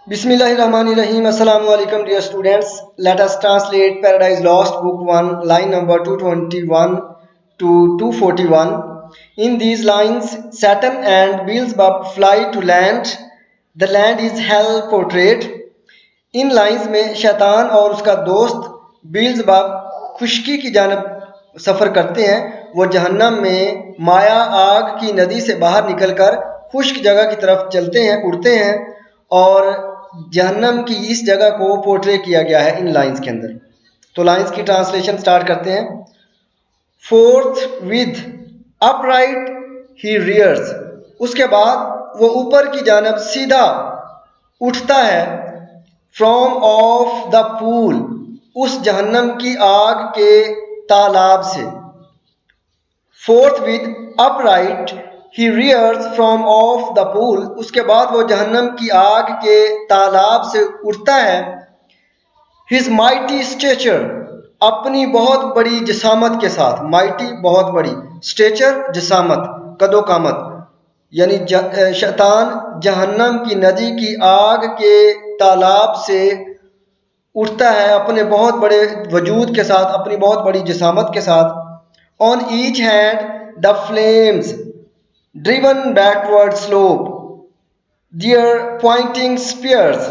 Bismillahirrahmanirrahim. Assalamu alaikum dear students. Let us translate Paradise Lost book 1 line number 221 to 241. In these lines, Satan and Beelzebub fly to land. The land is hell portrayed. In lines में शैतान और उसका दोस्त बील्ज़बब खुशकी की जानब सफ़र करते हैं। वो जहन्नम में माया आग की नदी से बाहर निकलकर खुश्क जगह की तरफ चलते हैं, उड़ते हैं और जहन्नम की इस जगह को पोर्ट्रे किया गया है इन लाइंस के अंदर। तो लाइंस की ट्रांसलेशन स्टार्ट करते हैं। फोर्थ विद अपराइट ही रियर्स, उसके बाद वो ऊपर की जानब सीधा उठता है। फ्रॉम ऑफ द पूल, उस जहन्नम की आग के तालाब से। Forth with upright he rears from off the pool, उसके बाद वो जहन्नम की आग के तालाब से उठता है। हिज माइटी स्टेचर, अपनी बहुत बड़ी जिसामत के साथ। माइटी बहुत बड़ी, स्टेचर जिसामत, कदोकामत। यानी शैतान जहन्नम की नदी की आग के तालाब से उठता है अपने बहुत बड़े वजूद के साथ, अपनी बहुत बड़ी जिसामत के साथ। On each hand the flames driven backward slope their pointing spears.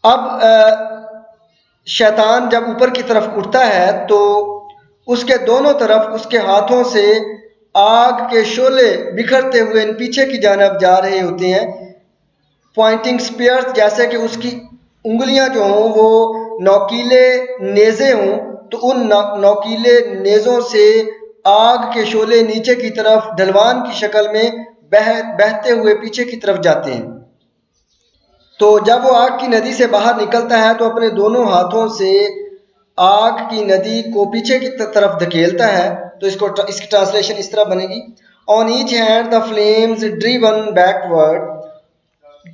अब शैतान जब ऊपर की तरफ उठता है तो उसके दोनों तरफ उसके हाथों से आग के शोले बिखरते हुए पीछे की जानब जा रहे होते हैं। पॉइंटिंग स्पीयर्स, जैसे कि उसकी उंगलियां जो हों वो नोकीले नेज़े हों, तो उन नोकीले नेज़ों से आग के शोले नीचे की तरफ ढलवान की शक्ल में बहते हुए पीछे की तरफ जाते हैं। तो जब वो आग की नदी से बाहर निकलता है तो अपने दोनों हाथों से आग की नदी को पीछे की तरफ धकेलता है। तो इसकी ट्रांसलेशन इस तरह बनेगी। On each hand the flames driven backward,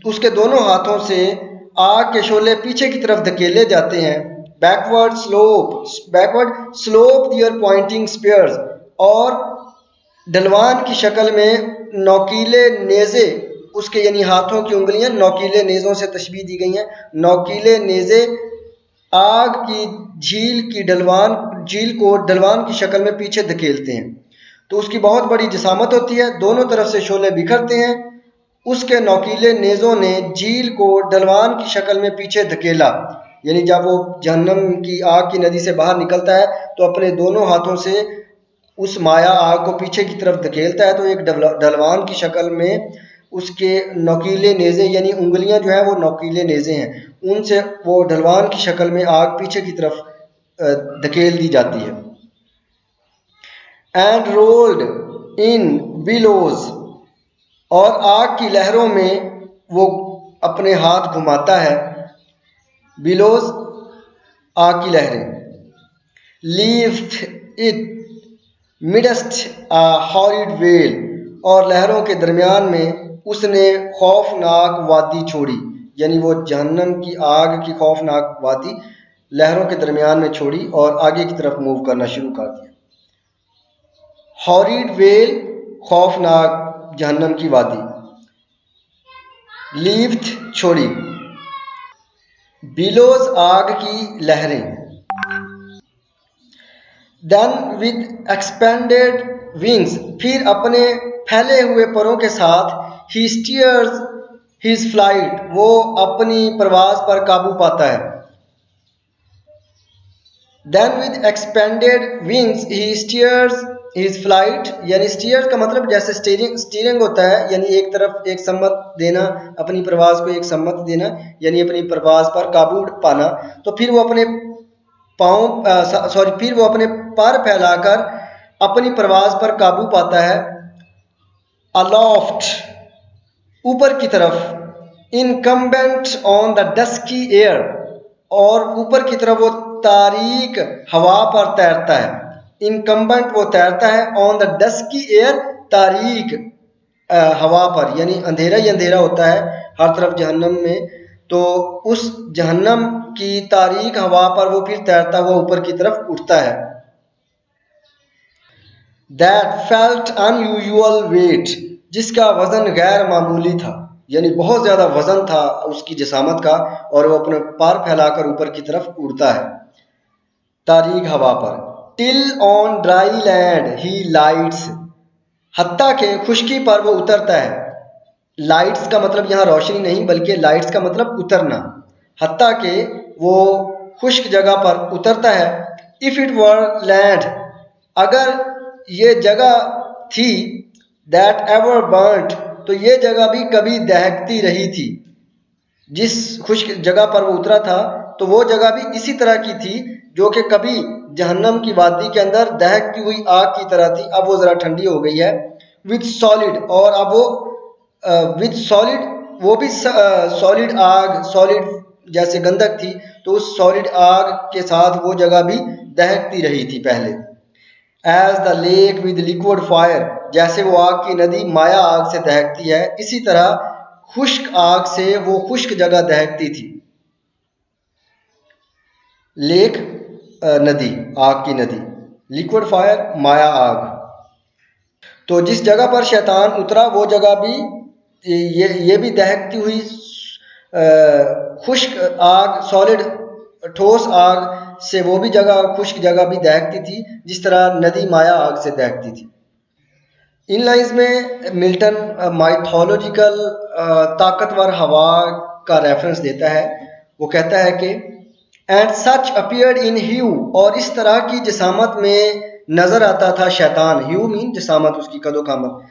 उसके दोनों हाथों से आग के शोले पीछे की तरफ धकेले जाते हैं। बैकवर्ड स्लोप दियर पॉइंटिंग स्पीयर्स, और ढलवान की शक्ल में नोकीले नेज़े, उसके यानी हाथों की उंगलियां नोकीले नेज़ों से तशबीह दी गई हैं। नोकीले नेज़े आग की झील को ढलवान की शक्ल में पीछे धकेलते हैं। तो उसकी बहुत बड़ी जिसामत होती है, दोनों तरफ से शोले बिखरते हैं। उसके नोकीले नेज़ों ने झील को ढलवान की शक्ल में पीछे धकेला। यानी जब वो जहन्नम की आग की नदी से बाहर निकलता है तो अपने दोनों हाथों से उस माया आग को पीछे की तरफ धकेलता है। तो एक ढलवान की शक्ल में उसके नोकीले नेज़े, यानी उंगलियां जो है वो नोकीले नेज़े हैं, उनसे वो ढलवान की शक्ल में आग पीछे की तरफ धकेल दी जाती है। एंड रोल्ड इन बिलोज, और आग की लहरों में वो अपने हाथ घुमाता है। बिलोज आग की लहरें। Lift it midst a horrid well, और लहरों के दरमियान में उसने खौफनाक वादी छोड़ी। यानी वो जहन्नम की आग की खौफनाक वादी लहरों के दरमियान में छोड़ी और आगे की तरफ मूव करना शुरू कर दिया। हॉरिड वेल, खौफनाक जहन्नम की वादी। लीफ्ट छोड़ी, बिलोज आग की लहरें। देन विद एक्सपेंडेड विंग्स, फिर अपने फैले हुए परों के साथ ही स्टीयर्स हिज फ्लाइट, वो अपनी परवाज पर काबू पाता है। Then with expanded wings he steers his flight, यानी स्टीयर का मतलब जैसे स्टीयरिंग होता है, यानी एक तरफ एक सम्मत देना, अपनी परवाज को एक सम्मत देना, यानी अपनी परवाज पर काबू पाना। तो फिर वो अपने फिर वो अपने पर फैलाकर अपनी परवाज पर काबू पाता है। अलॉफ्ट, ऊपर की तरफ। Incumbent on the dusky air, और ऊपर की तरफ वो तारीक हवा पर तैरता है। इनकम्बेंट वो तैरता है, ऑन द डस्की एयर, तारीक हवा पर, यानी अंधेरा ही अंधेरा होता है हर तरफ जहन्नम में। तो उस जहन्नम की तारीक हवा पर वो फिर तैरता हुआ ऊपर की तरफ उठता है। दैट फेल्ट अनयूजुअल वेट, जिसका वजन गैर मामूली था, यानी बहुत ज्यादा वजन था उसकी जिसामत का, और वो अपने पार फैलाकर ऊपर की तरफ उड़ता है तारीक हवा पर। Till on dry land he lights, हत्ता के खुश्की पर वो उतरता है। लाइट्स का मतलब यहाँ रोशनी नहीं बल्कि लाइट्स का मतलब उतरना। हत्ता के वो खुश्क जगह पर उतरता है। इफ इट वर लैंड, अगर ये जगह थी, दैट एवर बर्nt, तो ये जगह भी कभी दहकती रही थी। जिस खुश्क जगह पर वो उतरा था तो वो जगह भी इसी तरह की थी जो कि कभी जहन्नम की वादी के अंदर दहकती हुई आग की तरह थी। अब वो ज़रा ठंडी हो गई है। विद सॉलिड, और अब वो विद सॉलिड, वो भी सॉलिड आग, सॉलिड जैसे गंधक थी तो उस सॉलिड आग के साथ वो जगह भी दहकती रही थी पहले। As the lake with liquid fire, जैसे वो आग की नदी माया आग से दहकती है, इसी तरह खुश्क आग से वो खुश्क जगह दहकती थी। लेक नदी, आग की नदी, लिक्विड फायर माया आग। तो जिस जगह पर शैतान उतरा वो जगह भी ये भी दहकती हुई खुश्क आग, सॉलिड ठोस आग से वो भी जगह, खुश्क जगह भी दहकती थी जिस तरह नदी माया आग से दहकती थी। इन लाइंस में मिल्टन माइथोलॉजिकल ताकतवर हवा का रेफरेंस देता है। वो कहता है कि एंड सच अपीयर्ड इन ह्यू, और इस तरह की जिसामत में नजर आता था शैतान। ह्यू मीन जिसामत, उसकी कदो कामत,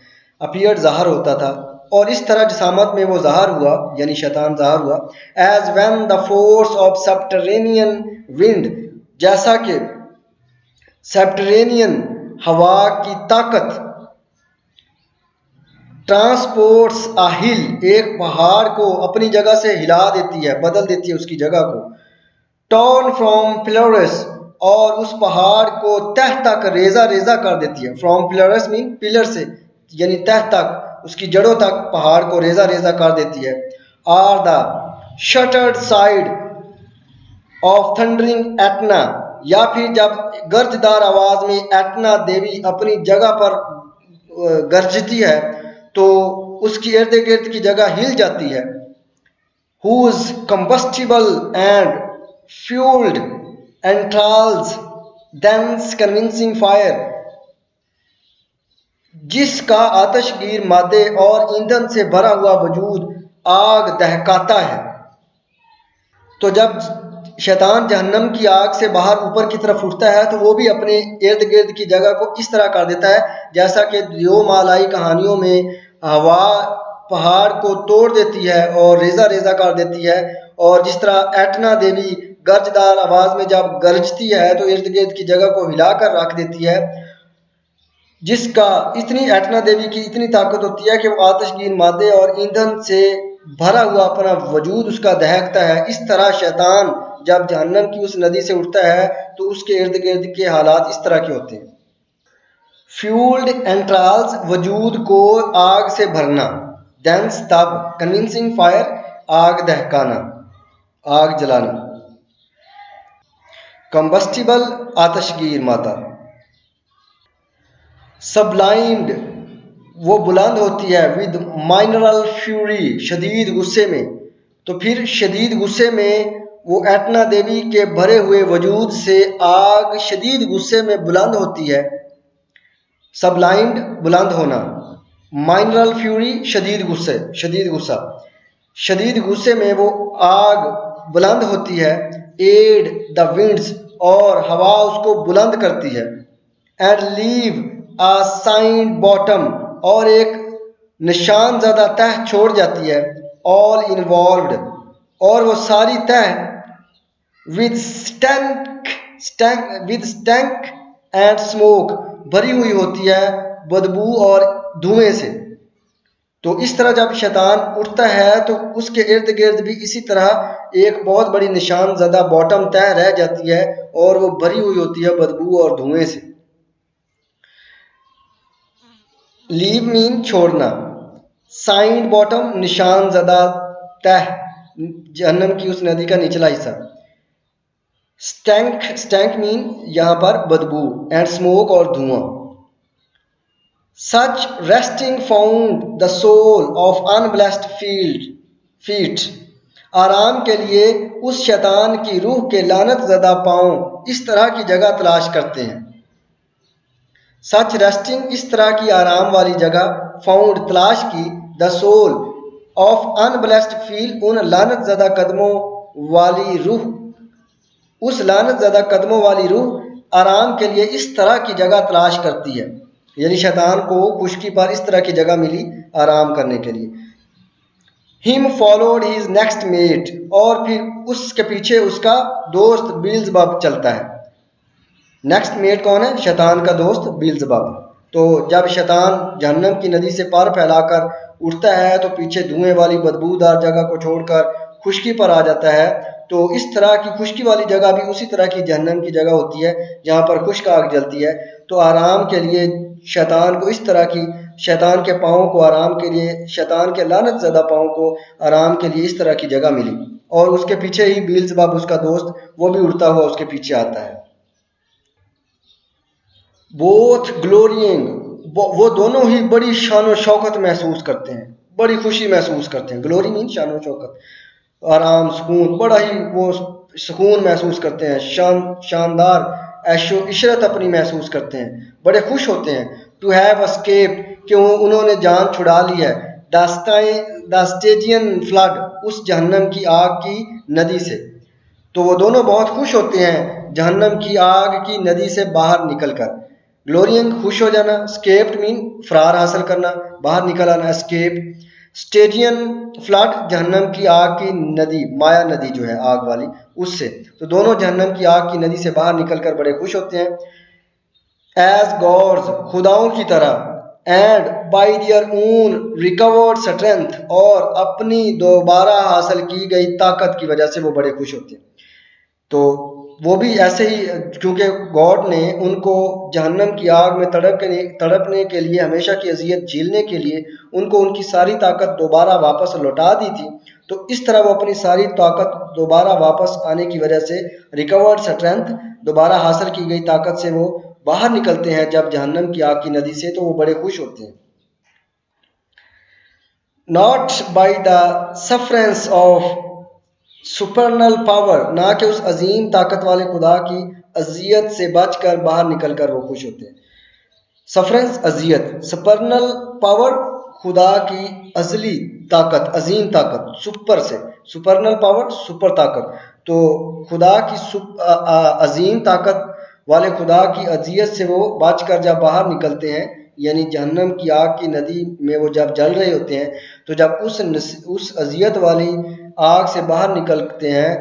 अपीयर्ड ज़ाहर होता था, और इस तरह जिसामत में वो ज़ाहर हुआ, यानी शैतान ज़ाहर हुआ। As when the force of subterranean wind, जैसा कि सबटरेनियन हवा की ताकत ट्रांसपोर्ट्स अ हिल, एक पहाड़ को अपनी जगह से हिला देती है, बदल देती है उसकी जगह को। टॉर्न फ्रॉम पिलर्स, और उस पहाड़ को तह तक रेजा रेजा कर देती है। फ्रॉम पिलर्स मीन पिलर से, यानी तह तक, उसकी जड़ों तक पहाड़ को रेजा रेजा कर देती है। Or the shattered side of thundering Etna, या फिर जब गर्जदार आवाज में एटना देवी अपनी जगह पर गरजती है तो उसकी इर्द गिर्द की जगह हिल जाती है। whose combustible and fueled entrails dense convincing fire, जिसका आतशगीर मादे और ईंधन से भरा हुआ वजूद आग दहकाता है। तो जब शैतान जहन्नम की आग से बाहर ऊपर की तरफ उठता है तो वो भी अपने इर्द गिर्द की जगह को इस तरह कर देता है जैसा कि यो मालाई कहानियों में हवा पहाड़ को तोड़ देती है और रेजा रेजा कर देती है, और जिस तरह एटना देवी गर्जदार आवाज में जब गरजती है तो इर्द गिर्द की जगह को हिलाकर रख देती है। जिसका इतनी एटना देवी की इतनी ताकत होती है कि वो आतिशगीर मादे और ईंधन से भरा हुआ अपना वजूद उसका दहकता है। इस तरह शैतान जब जहन्नम की उस नदी से उठता है तो उसके इर्द गिर्द के हालात इस तरह के होते हैं। फ्यूल्ड एंट्राल्स, वजूद को आग से भरना। डेंस, तब। कन्विंसिंग फायर, आग दहकाना, आग जलाना। कंबस्टिबल, आतशगीर मादा। सबलाइम्ड, वो बुलंद होती है। विद माइनरल फ्यूरी, शदीद गुस्से में। तो फिर शदीद गुस्से में वो एटना देवी के भरे हुए वजूद से आग शदीद गुस्से में बुलंद होती है। सबलाइम्ड, बुलंद होना। माइनरल फ्यूरी, शदीद गुस्से, शदीद गुस्सा। शदीद गुस्से में वो आग बुलंद होती है। एड द विंड्स, और हवा उसको बुलंद करती है। And leave a signed bottom, और एक निशान ज़्यादा तह छोड़ जाती है। ऑल इन्वॉल्व्ड, और वो सारी तह विद स्टैंक एंड स्मोक, भरी हुई होती है बदबू और धुएं से। तो इस तरह जब शैतान उठता है तो उसके इर्द गिर्द भी इसी तरह एक बहुत बड़ी निशान ज़्यादा बॉटम तह रह जाती है और वो भरी हुई होती है बदबू और धुएं से। लीव मीन छोड़ना। साइंड बॉटम, निशान ज़्यादा तह, जहन्नम की उस नदी का निचला हिस्सा। स्टैंक मीन यहाँ पर बदबू, एंड स्मोक, और धुआं। Such resting found the soul of unblessed feet. आराम के लिए उस शैतान की रूह के लानत ज़दा पाँव इस तरह की जगह तलाश करते हैं। सच रेस्टिंग इस तरह की आराम वाली जगह, फाउंड तलाश की, द सोल ऑफ अनब्लेस्ड फील उन लानत ज़दा कदमों वाली रूह, उस लानत ज़दा कदमों वाली रूह आराम के लिए इस तरह की जगह तलाश करती है। यानी शैतान को खुशकी पर इस तरह की जगह मिली आराम करने के लिए। Him followed his next mate, और फिर उसके पीछे उसका दोस्त बील्ज़बब चलता है। नेक्स्ट मेट कौन है? शैतान का दोस्त बील्ज़बब। तो जब शैतान जहन्नम की नदी से पार फैलाकर उठता है तो पीछे धुएं वाली बदबूदार जगह को छोड़कर खुशकी पर आ जाता है। तो इस तरह की खुशकी वाली जगह भी उसी तरह की जहन्नम की जगह होती है जहाँ पर खुश्क आग जलती है। तो आराम के लिए शैतान को इस तरह की, शैतान के पाँव को आराम के लिए, शैतान के लानत ज़दा पाँव को आराम के लिए इस तरह की जगह मिली। और उसके पीछे ही बील्ज़बब उसका दोस्त, वो भी उड़ता हुआ उसके पीछे आता है। बोथ ग्लोरिंग, वो दोनों ही बड़ी शान और शौकत महसूस करते हैं, बड़ी खुशी महसूस करते हैं। ग्लोरी मीन शान और शौकत, आराम, सुकून, बड़ा ही वो सुकून महसूस करते हैं, शानदार ऐशो इशरत अपनी महसूस करते हैं, बड़े खुश होते हैं। टू हैव एस्केप्ड, कि उन्होंने जान छुड़ा ली है। द स्टेजियन फ्लड, उस जहन्नम की आग की नदी से। तो वो दोनों बहुत खुश होते हैं जहन्नम की आग की नदी से बाहर निकलकर। ग्लोरियन खुश हो जाना, स्केप्ड मीन फरार हासिल करना, बाहर निकल आना, एस्केप। स्टेजियन फ्लड, जहन्नम की आग की नदी, माया नदी जो है आग वाली, उससे। तो दोनों जहन्नम की आग की नदी से बाहर निकलकर बड़े खुश होते हैं। एज गॉड्स, खुदाओं की तरह। And by their own recovered strength, और अपनी दोबारा हासिल की गई ताकत की वजह से वो बड़े खुश होते हैं। तो वो भी ऐसे ही, क्योंकि गॉड ने उनको जहन्नम की आग में तड़पने के लिए, हमेशा की अजियत झेलने के लिए उनको उनकी सारी ताकत दोबारा वापस लौटा दी थी। तो इस तरह वो अपनी सारी ताकत दोबारा वापस आने की वजह से, रिकवर्ड स्ट्रेंथ, दोबारा हासिल की गई ताकत से वो बाहर निकलते हैं जब जहन्नम की आग की नदी से। तो वो बड़े खुश होते हैं। Not by the sufferance of supernal power, ना कि उस अजीम ताकत वाले खुदा की अजियत से बचकर बाहर निकलकर वो खुश होते हैं। सफरेंस अजियत, सुपरनल पावर खुदा की अजली ताकत, अजीम ताकत, सुपर से, सुपरनल पावर सुपर ताकत। तो खुदा की अजीम ताकत वाले खुदा की अजियत से वो बचकर जब बाहर निकलते हैं, यानी जहन्नम की आग की नदी में वो जब जल रहे होते हैं, तो जब उस अजियत वाली आग से बाहर निकलते हैं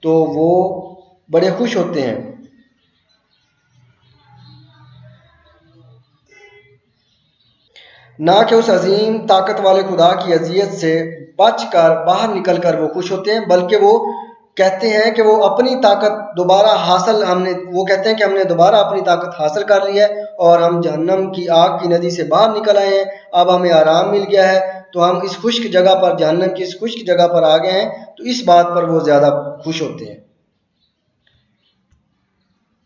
तो वो बड़े खुश होते हैं। ना कि उस अजीम ताकत वाले खुदा की अजियत से बचकर बाहर निकलकर वो खुश होते हैं, बल्कि वो कहते हैं कि वो अपनी ताकत दोबारा हासिल, वो कहते हैं कि हमने दोबारा अपनी ताकत हासिल कर ली है और हम जहन्नम की आग की नदी से बाहर निकल आए हैं। अब हमें आराम मिल गया है, तो हम इस खुश्क जगह पर, जहन्नम की इस खुश्क जगह पर आ गए हैं। तो इस बात पर वो ज़्यादा खुश होते हैं।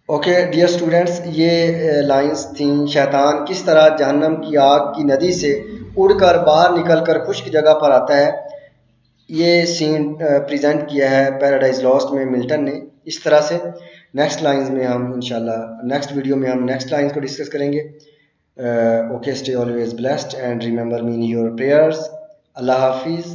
ओके डियर स्टूडेंट्स, ये लाइंस थी शैतान किस तरह जहन्नम की आग की नदी से उड़कर बाहर निकलकर खुश्क जगह पर आता है। ये सीन प्रेजेंट किया है पैराडाइज लॉस्ट में मिल्टन ने इस तरह से। नेक्स्ट लाइंस में हम इंशाल्लाह नेक्स्ट वीडियो में हम नेक्स्ट लाइंस को डिस्कस करेंगे। Okay, stay always blessed and remember me in your prayers. अल्लाह हाफिज़।